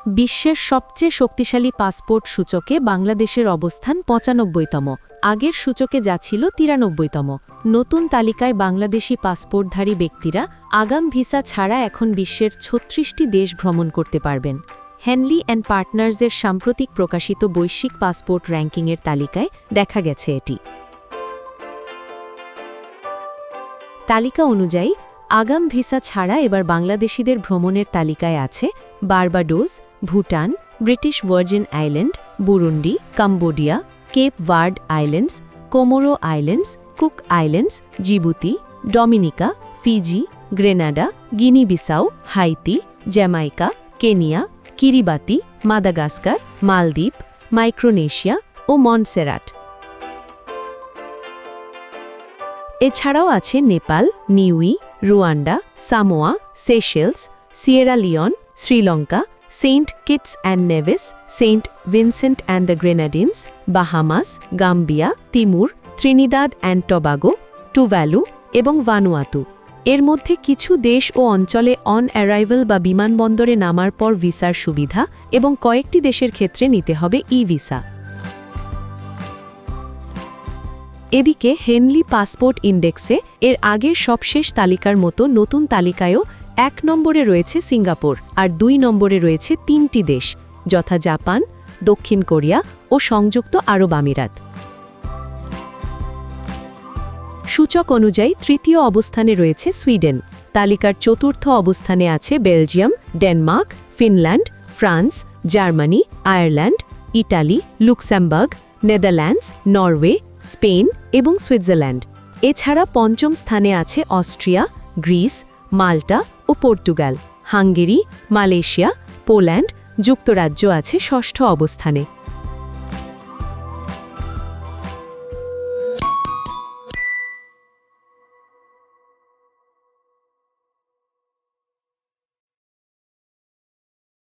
বিশ্বের সবচেয়ে শক্তিশালী পাসপোর্ট সূচকে বাংলাদেশের অবস্থান ৯৫তম, আগের সূচকে যা ছিল ৯৩তম। নতুন তালিকায় বাংলাদেশি পাসপোর্টধারী ব্যক্তিরা আগাম ভিসা ছাড়া এখন বিশ্বের ৩৬টি দেশ ভ্রমণ করতে পারবেন। হেনলি অ্যান্ড পার্টনার্সের সাম্প্রতিক প্রকাশিত বৈশ্বিক পাসপোর্ট র্যাঙ্কিংয়ের তালিকায় দেখা গেছে এটি। তালিকা অনুযায়ী আগাম ভিসা ছাড়া এবার বাংলাদেশিদের ভ্রমণের তালিকায় আছে Barbados, Bhutan, British Virgin Island, Burundi, Cambodia, Cape Verde Islands, Comoro Islands, Cook Islands, Djibouti, Dominica, Fiji, Grenada, Guinea Bissau, Haiti, Jamaica, Kenya, Kiribati, Madagascar, মালদ্বীপ, মাইক্রোনেশিয়া ও মন্টসেরাট। এছাড়াও আছে Nepal, Niue, Rwanda, Samoa, Seychelles, Sierra Leone, Sri Lanka, Saint Kitts and Nevis, Saint Vincent and the Grenadines, Bahamas, Gambia, Timor, Trinidad and Tobago, Tuvalu এবং Vanuatu. এর মধ্যে কিছু দেশ ও অঞ্চলে অন অ্যারাইভাল বা বিমানবন্দরে নামার পর ভিসার সুবিধা এবং কয়েকটি দেশের ক্ষেত্রে নিতে হবে ই-ভিসা। এদিকে হেনলি পাসপোর্ট ইন্ডেক্সে এর আগের সবশেষ তালিকার মতো নতুন তালিকায়ও ১ নম্বরে রয়েছে সিঙ্গাপুর আর ২ নম্বরে রয়েছে ৩টি দেশ, যথা জাপান, দক্ষিণ কোরিয়া ও সংযুক্ত আরব আমিরাত। সূচক অনুযায়ী তৃতীয় অবস্থানে রয়েছে সুইডেন। তালিকার চতুর্থ অবস্থানে আছে Belgium, Denmark, Finland, France, Germany, Ireland, Italy, Luxembourg, Netherlands, Norway, Spain এবং সুইজারল্যান্ড। এছাড়া পঞ্চম স্থানে আছে অস্ট্রিয়া, গ্রিস, মাল্টা ও পর্তুগাল। হাঙ্গেরি, মালয়েশিয়া, পোল্যান্ড, যুক্তরাজ্য আছে ষষ্ঠ অবস্থানে।